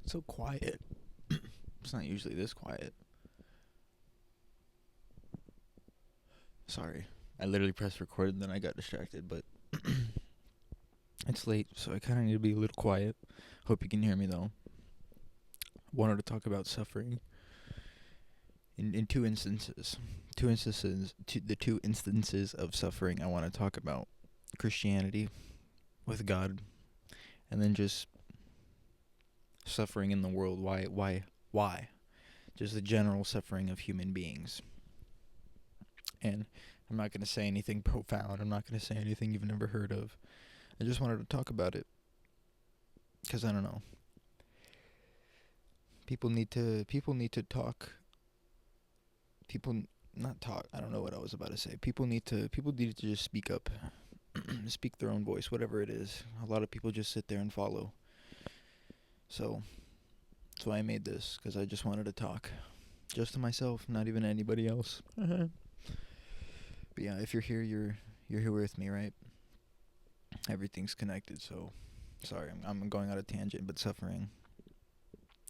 It's so quiet. It's not usually this quiet. Sorry. I literally pressed record and then I got distracted, but it's late, so I kind of need to be a little quiet. Hope you can hear me though. Wanted to talk about suffering in two instances. The two instances of suffering I want to talk about: Christianity with God, and then just suffering in the world. Why? Just the general suffering of human beings. And I'm not going to say anything profound. I'm not going to say anything you've never heard of. I just wanted to talk about it. Because I don't know. People need to talk. People not talk. I don't know what I was about to say. People need to just speak up. Speak their own voice, whatever it is. A lot of people just sit there and follow. So that's why I made this, because I just wanted to talk. Just to myself, not even anybody else. But yeah, if you're here, you're here with me, right? Everything's connected, so sorry, I'm going on a tangent, but suffering.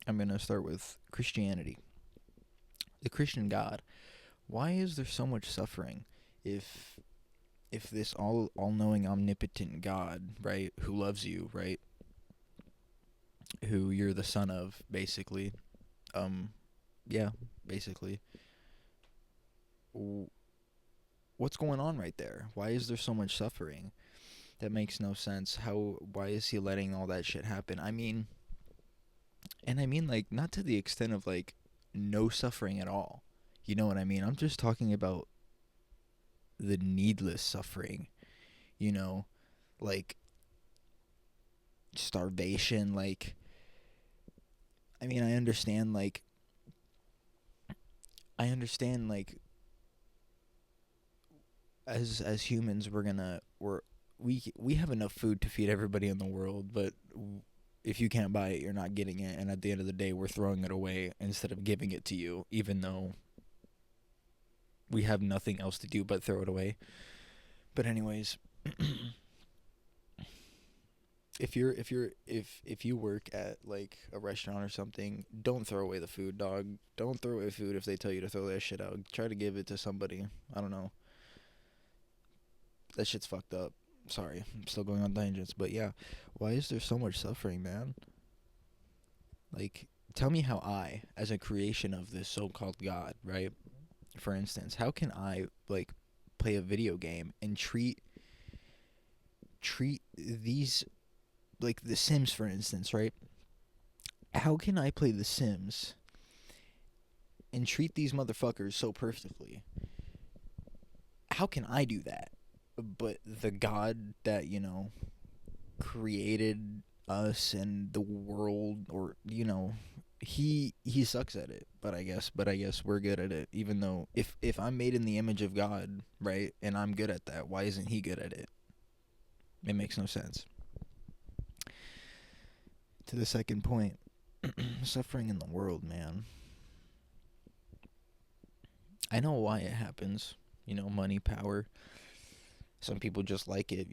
I'm going to start with Christianity. The Christian God. Why is there so much suffering if this all-knowing, omnipotent God, right, who loves you, right, who you're the son of, basically, yeah, basically, what's going on right there? Why is there so much suffering? That makes no sense. Why is he letting all that shit happen? I mean, like, not to the extent of, like, no suffering at all. You know what I mean? I'm just talking about the needless suffering, like starvation, like, I mean, I understand, like, as humans, we have enough food to feed everybody in the world, but if you can't buy it, you're not getting it, and at the end of the day, we're throwing it away instead of giving it to you, even though we have nothing else to do but throw it away. But anyways, if you work at, like, a restaurant or something, don't throw away the food, dog. Don't throw away food if they tell you to throw that shit out. Try to give it to somebody. I don't know. That shit's fucked up. Sorry, I'm still going on tangents, but yeah, why is there so much suffering, man? Like, tell me how as a creation of this so-called God, right? For instance, how can I, like, play a video game and treat these, like, The Sims, for instance, right? How can I play The Sims and treat these motherfuckers so perfectly? How can I do that? But the God that, created us and the world, or, he sucks at it, but I guess we're good at it. Even though, if I'm made in the image of God, right, and I'm good at that, why isn't he good at it? It makes no sense. To the second point, suffering in the world, man. I know why it happens. Money, power. Some people just like it.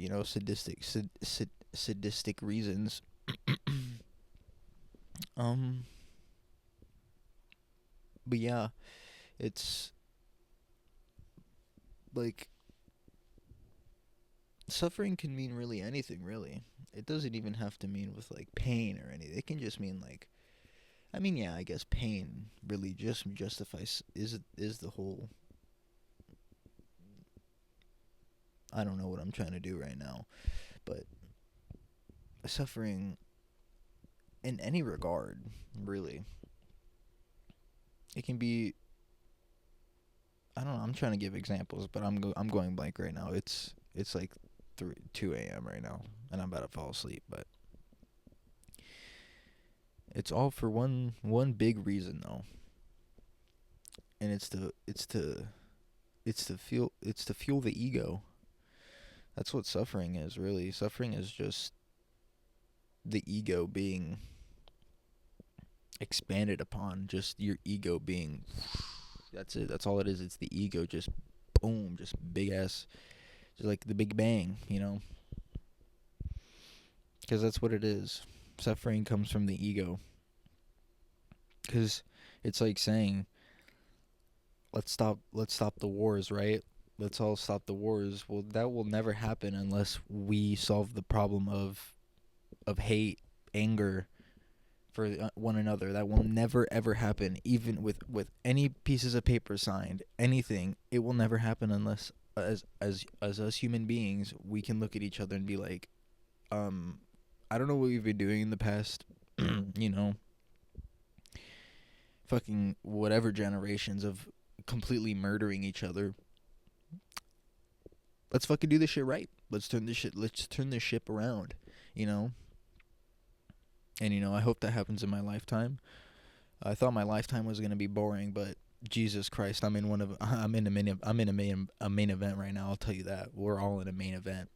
Sadistic reasons. um, but yeah, it's like, suffering can mean really anything. Really, it doesn't even have to mean with, like, pain or anything. It can just mean, like, I mean, yeah, I guess pain really just justifies is the whole. I don't know what I'm trying to do right now, but suffering in any regard, really, it can be. I don't know. I'm trying to give examples, but I'm going blank right now. It's like 2 a.m. right now, and I'm about to fall asleep. But it's all for one big reason though, and it's to fuel the ego. That's what suffering is, really. Suffering is just the ego being expanded upon, just your ego being. That's it. That's all it is. It's the ego, just boom, just big ass, just like the Big Bang, because that's what it is. Suffering comes from the ego. Because it's like saying, let's stop the wars, right? Let's all stop the wars. Well, that will never happen unless we solve the problem of hate, anger for one another. That will never ever happen, even with any pieces of paper signed, anything. It will never happen unless as us human beings, we can look at each other and be like, I don't know what we've been doing in the past, you know, fucking whatever generations of completely murdering each other. Let's fucking do this shit right. Let's turn this ship around, you know? And I hope that happens in my lifetime. I thought my lifetime was going to be boring, but Jesus Christ, I'm in a main event right now. I'll tell you that. We're all in a main event.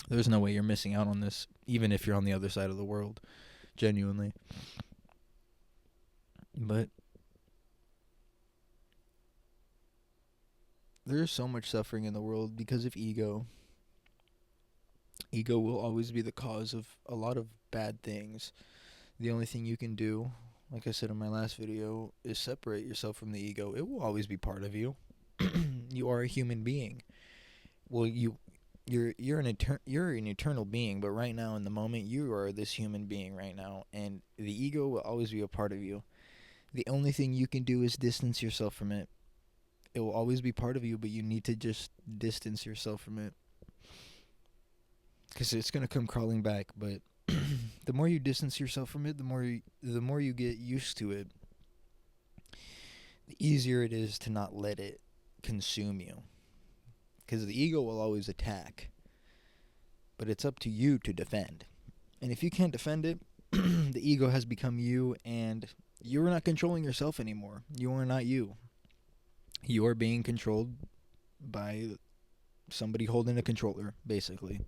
There's no way you're missing out on this, even if you're on the other side of the world, genuinely. But there's so much suffering in the world because of ego. Ego will always be the cause of a lot of bad things. The only thing you can do, like I said in my last video, is separate yourself from the ego. It will always be part of you. You are a human being. Well, you're an eternal being, but right now in the moment you are this human being right now, and the ego will always be a part of you. The only thing you can do is distance yourself from it. It will always be part of you, but you need to just distance yourself from it, because it's gonna come crawling back. But the more you distance yourself from it, the more you get used to it, the easier it is to not let it consume you. Because the ego will always attack, but it's up to you to defend. And if you can't defend it, the ego has become you, and you are not controlling yourself anymore. You are not you. You are being controlled by somebody holding a controller, basically.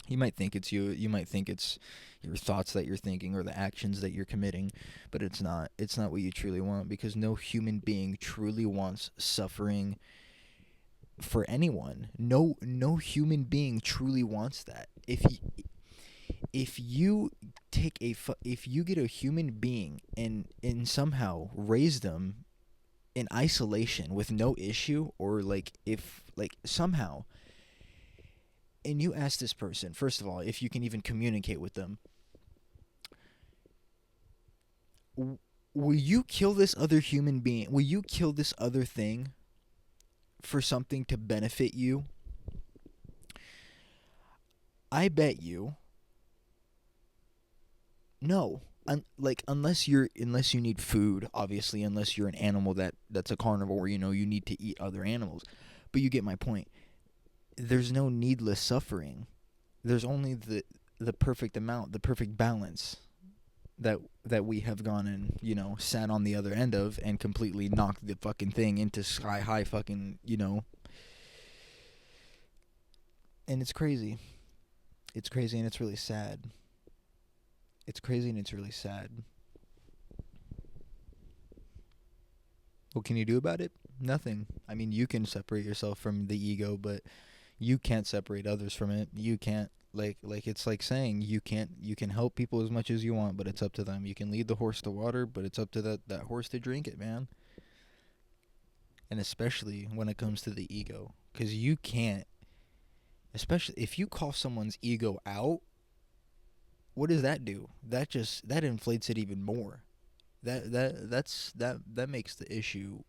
You might think it's you. You might think it's your thoughts that you're thinking or the actions that you're committing, but it's not. It's not what you truly want, because no human being truly wants suffering for anyone. No human being truly wants that. If you if you get a human being and somehow raise them in isolation with no issue, or like if like somehow, and you ask this person, first of all, if you can even communicate with them, will you kill this other human being? Will you kill this other thing for something to benefit you? I bet you no. Unless you need food, obviously, unless you're an animal that's a carnivore, you need to eat other animals. But you get my point. There's no needless suffering. There's only the perfect amount, the perfect balance that we have gone and, sat on the other end of and completely knocked the fucking thing into sky high fucking, and it's crazy. It's crazy and it's really sad. It's crazy and it's really sad. What can you do about it? Nothing. I mean, you can separate yourself from the ego, but you can't separate others from it. You can't like it's like saying you can help people as much as you want, but it's up to them. You can lead the horse to water, but it's up to that horse to drink it, man. And especially when it comes to the ego, cuz you can't, especially if you call someone's ego out, what does that do? That inflates it even more. That makes the issue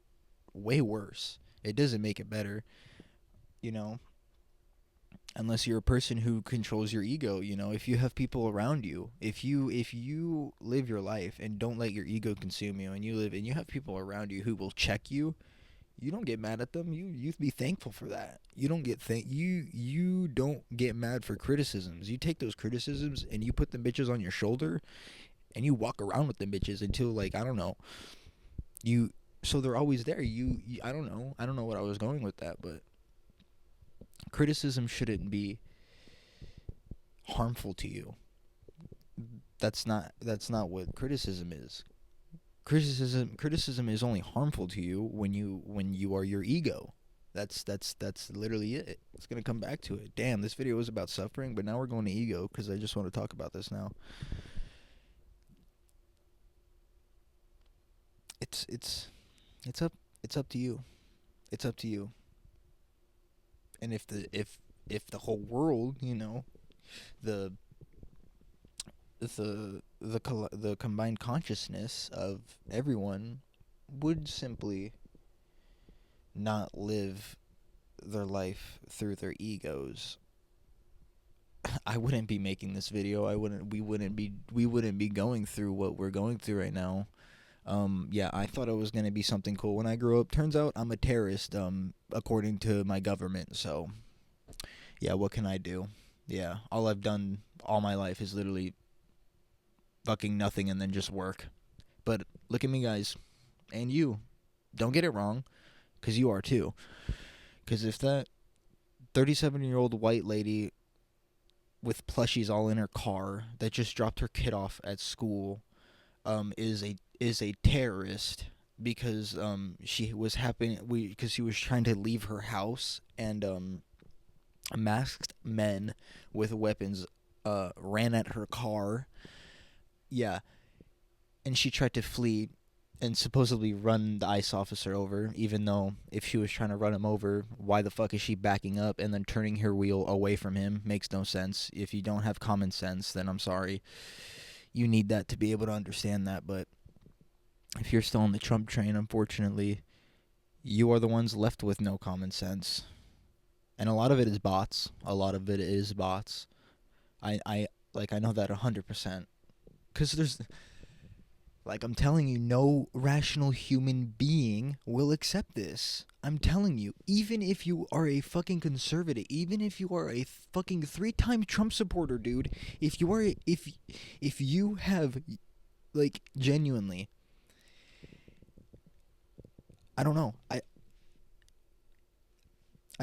way worse. It doesn't make it better, you know. Unless you're a person who controls your ego, if you have people around you, if you live your life and don't let your ego consume you, and you have people around you who will check you, you don't get mad at them. You be thankful for that. You don't get you don't get mad for criticisms. You take those criticisms and you put them bitches on your shoulder, and you walk around with them bitches until, like, I don't know, so they're always there. I don't know what I was going with that, but criticism shouldn't be harmful to you. That's not what criticism is. Criticism is only harmful to you when you are your ego. That's literally it. It's gonna come back to it. Damn, this video was about suffering, but now we're going to ego because I just want to talk about this now. It's up to you. It's up to you. And if the whole world, you know, the the combined consciousness of everyone would simply not live their life through their egos, I wouldn't be making this video. We wouldn't be going through what we're going through right now. Yeah, I thought it was gonna be something cool when I grew up. Turns out I'm a terrorist, according to my government. So, yeah, what can I do? Yeah, all I've done all my life is literally fucking nothing and then just work. But look at me, guys, and you. Don't get it wrong, because you are too. Because if that 37-year-old white lady with plushies all in her car that just dropped her kid off at school is a terrorist because she was because she was trying to leave her house, and masked men with weapons ran at her car. Yeah, and she tried to flee and supposedly run the ICE officer over, even though if she was trying to run him over, why the fuck is she backing up and then turning her wheel away from him? Makes no sense. If you don't have common sense, then I'm sorry. You need that to be able to understand that, but if you're still on the Trump train, unfortunately, you are the ones left with no common sense. And a lot of it is bots. I know that 100%. Because there's... Like, I'm telling you, no rational human being will accept this. I'm telling you, even if you are a fucking conservative, even if you are a fucking 3-time Trump supporter, dude, if you have, like, genuinely, I don't know. I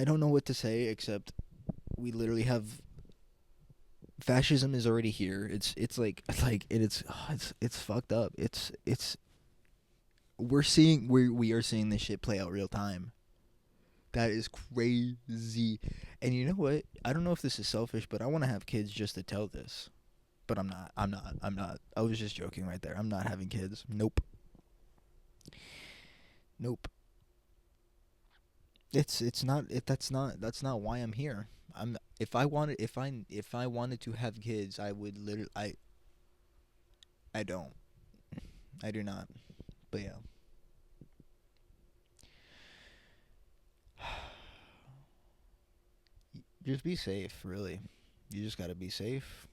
don't know what to say except we literally have... Fascism is already here. It's fucked up. We are seeing this shit play out real time. That is crazy. And you know what? I don't know if this is selfish, but I want to have kids just to tell this. But I'm not. I was just joking right there. I'm not having kids. Nope. That's not why I'm here. If I wanted to have kids, I would literally I don't. I do not. But yeah. Just be safe, really. You just got to be safe.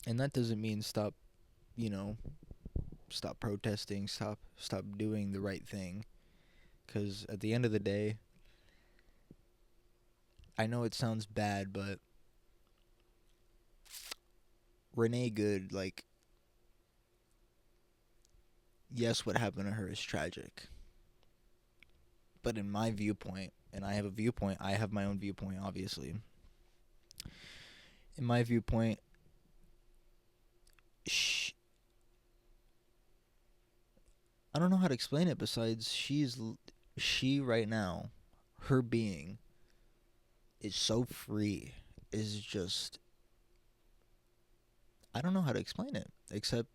And that doesn't mean stop protesting, stop doing the right thing, cuz at the end of the day, I know it sounds bad, but Renee Good, like, yes, what happened to her is tragic. But in my viewpoint, and I have my own viewpoint, obviously. In my viewpoint, I don't know how to explain it besides she right now, her being is so free, is just... I don't know how to explain it, except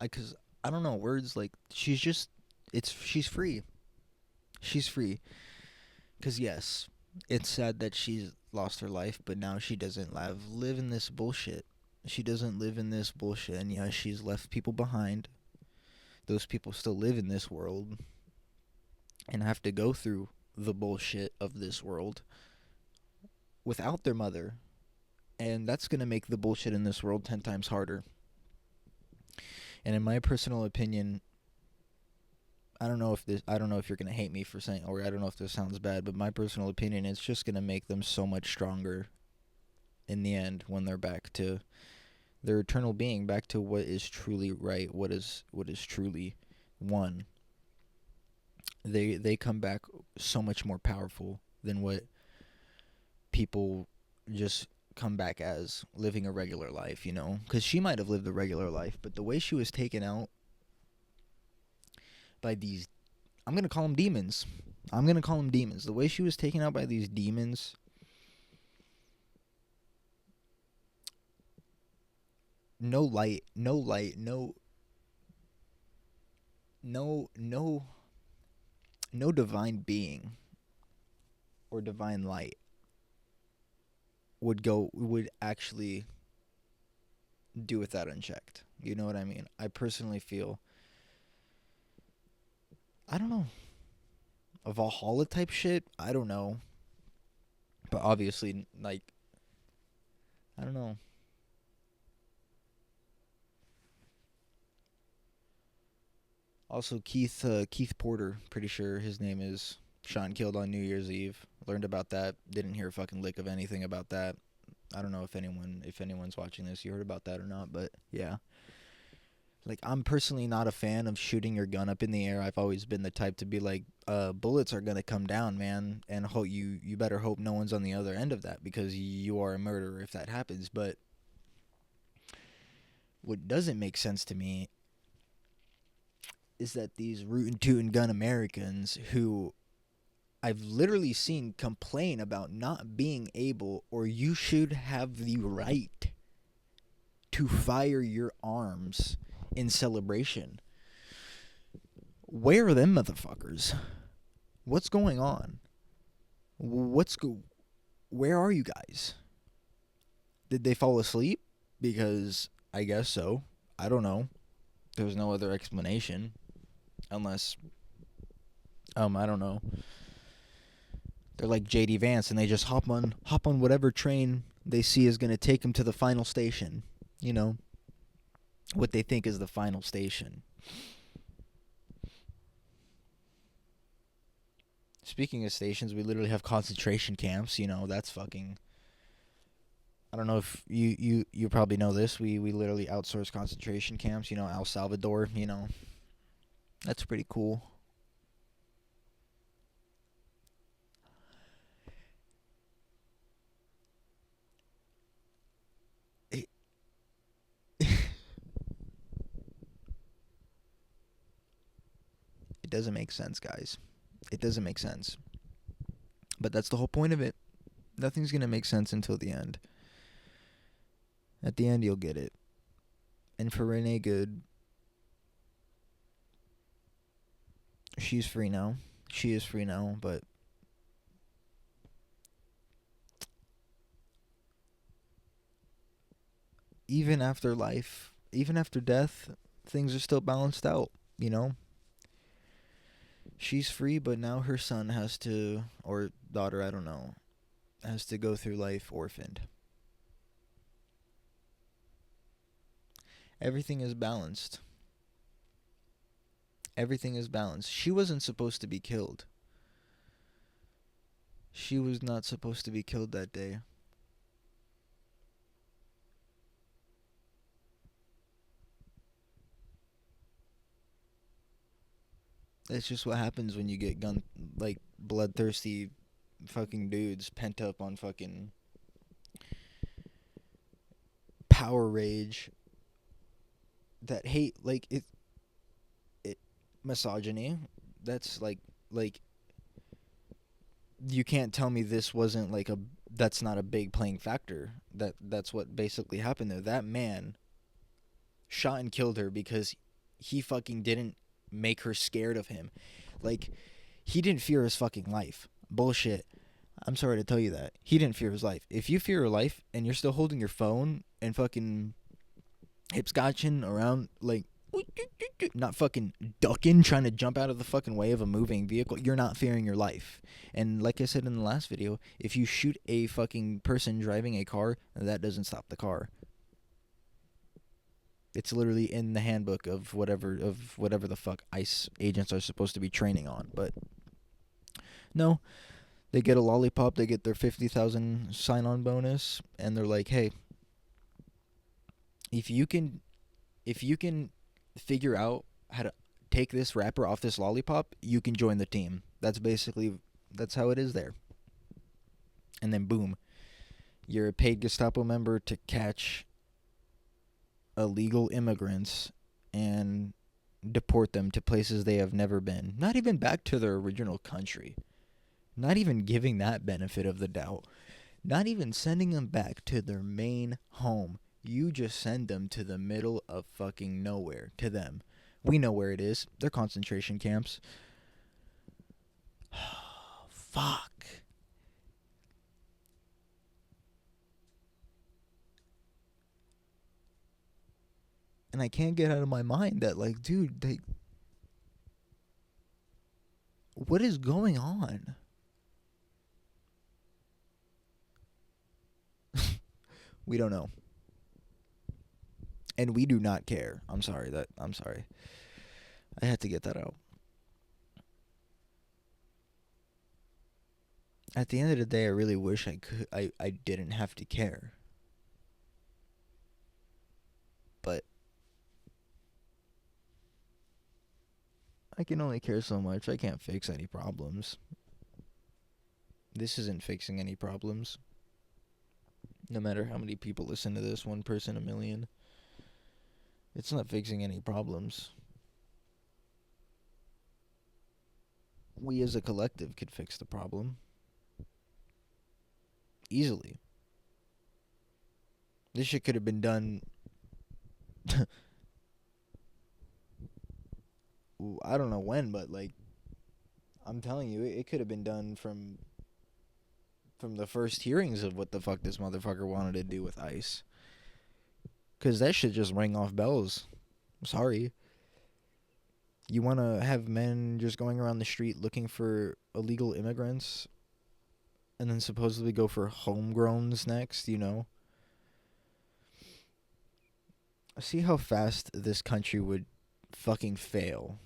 because I don't know words. Like, she's free. She's free. Because yes, it's sad that she's lost her life, but now she doesn't live in this bullshit. She doesn't live in this bullshit, and yeah, she's left people behind. Those people still live in this world and have to go through the bullshit of this world without their mother. And that's going to make the bullshit in this world 10 times harder. And in my personal opinion, I don't know if you're going to hate me for saying, or I don't know if this sounds bad, but my personal opinion, it's just going to make them so much stronger in the end when they're back to their eternal being, back to what is truly right, what is truly one. They come back so much more powerful than what people just come back as, living a regular life, you know? Because she might have lived a regular life, but the way she was taken out by these, I'm going to call them demons. I'm going to call them demons. The way she was taken out by these demons, no light, no divine being or divine light would actually do with that unchecked. You know what I mean? I personally feel, I don't know, a Valhalla type shit. I don't know, but obviously, like, I don't know. Also, Keith Porter, pretty sure his name is, shot and killed on New Year's Eve. Learned about that. Didn't hear a fucking lick of anything about that. I don't know if anyone's watching this, you heard about that or not, but yeah. Like, I'm personally not a fan of shooting your gun up in the air. I've always been the type to be like, bullets are gonna come down, man, and you better hope no one's on the other end of that, because you are a murderer if that happens. But what doesn't make sense to me is that these rootin' tootin' gun Americans who I've literally seen complain about not being able, or you should have the right to fire your arms in celebration. Where are them motherfuckers? What's going on? Where are you guys? Did they fall asleep? Because I guess so. I don't know. There's no other explanation. Unless, I don't know. They're like JD Vance and they just hop on whatever train they see is going to take them to the final station. You know, what they think is the final station. Speaking of stations, we literally have concentration camps. You know, that's fucking, I don't know if you probably know this. We literally outsource concentration camps. You know, El Salvador. You know, that's pretty cool. It, it doesn't make sense, guys. It doesn't make sense. But that's the whole point of it. Nothing's gonna make sense until the end. At the end, you'll get it. And for Renee Good, she's free now. She is free now, but even after life, even after death, things are still balanced out, you know? She's free, but now her son has to, or daughter, I don't know, has to go through life orphaned. Everything is balanced. Everything is balanced. She wasn't supposed to be killed. She was not supposed to be killed that day. That's just what happens when you get like bloodthirsty fucking dudes pent up on fucking power rage that hate, like, it misogyny. That's like you can't tell me this wasn't like a that's not a big playing factor. That's what basically happened there. That man shot and killed her because he fucking didn't make her scared of him. Like, he didn't fear his fucking life. Bullshit. I'm sorry to tell you that. He didn't fear his life. If you fear your life and you're still holding your phone and fucking hipscotching around, like, not fucking ducking, trying to jump out of the fucking way of a moving vehicle, you're not fearing your life. And like I said in the last video, if you shoot a fucking person driving a car, that doesn't stop the car. It's literally in the handbook of whatever the fuck ICE agents are supposed to be training on. But no, they get a lollipop, they get their 50,000 sign-on bonus, and they're like, "Hey, if you can figure out how to take this wrapper off this lollipop, you can join the team." That's how it is there. And then boom, you're a paid Gestapo member to catch illegal immigrants and deport them to places they have never been. Not even back to their original country. Not even giving that benefit of the doubt. Not even sending them back to their main home. You just send them to the middle of fucking nowhere. To them. We know where it is. They're concentration camps. Fuck. And I can't get out of my mind that, like, dude, what is going on? We don't know. And we do not care. I'm sorry. I had to get that out. At the end of the day, I really wish I didn't have to care. But I can only care so much. I can't fix any problems. This isn't fixing any problems. No matter how many people listen to this, 1 person, a million. It's not fixing any problems. We as a collective could fix the problem. Easily. This shit could have been done. I don't know when, but, like, I'm telling you, it could have been done from the first hearings of what the fuck this motherfucker wanted to do with ICE. Because that shit just rang off bells. I'm sorry. You want to have men just going around the street looking for illegal immigrants and then supposedly go for homegrowns next, you know? See how fast this country would fucking fail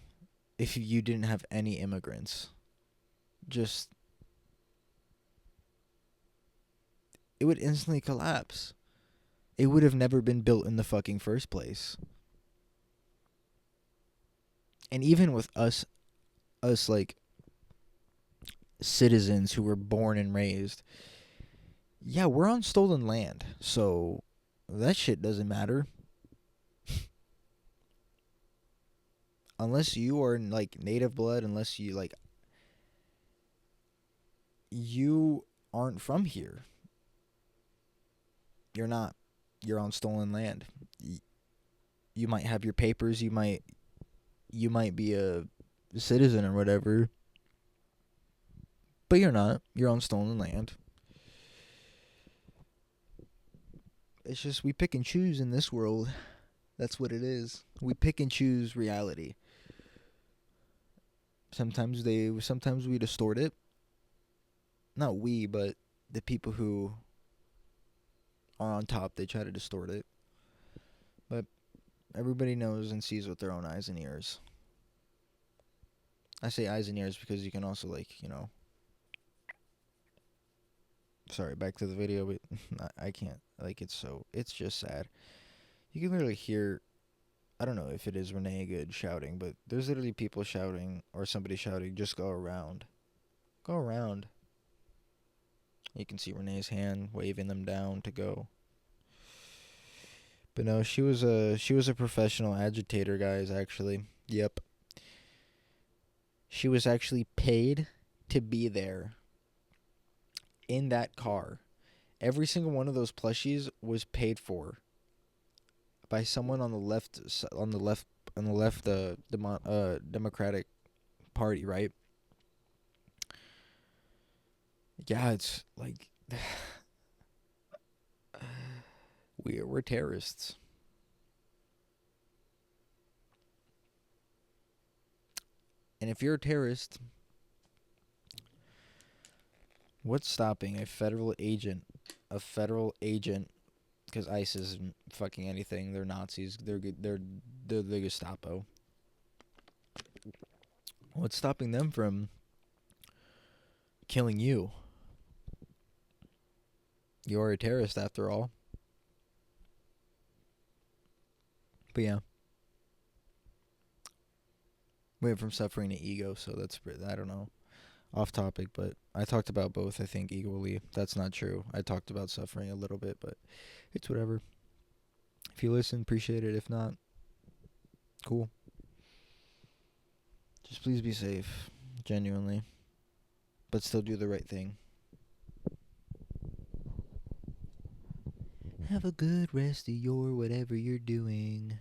if you didn't have any immigrants. Just... it would instantly collapse. It would have never been built in the fucking first place. And even with us like citizens who were born and raised, yeah, we're on stolen land, so that shit doesn't matter. Unless you are, like, native blood, unless you, like, you aren't from here. You're not. You're on stolen land. You might have your papers, you might be a citizen or whatever, but you're not. You're on stolen land. It's just we pick and choose in this world. That's what it is. We pick and choose reality. Sometimes we distort it. Not we, but the people who are on top, they try to distort it. But everybody knows and sees with their own eyes and ears. I say eyes and ears because you can also, like, you know... Sorry, back to the video, but I can't. Like, it's just sad. You can literally hear... I don't know if it is Renee Good shouting, but there's literally people shouting, or somebody shouting, just go around. Go around. You can see Renee's hand waving them down to go. But no, she was a professional agitator, guys, actually. Yep. She was actually paid to be there in that car. Every single one of those plushies was paid for by someone on the left Democratic Party, right? Yeah, it's like we're terrorists. And if you're a terrorist, what's stopping a federal agent, because ICE isn't fucking anything. They're Nazis. They're the Gestapo. What's stopping them from killing you? You're a terrorist after all. But yeah. Went from suffering to ego, so that's, I don't know, off topic, but I talked about both, I think, equally. That's not true. I talked about suffering a little bit, but it's whatever. If you listen, appreciate it. If not, cool. Just please be safe, genuinely, but still do the right thing. Have a good rest of your whatever you're doing.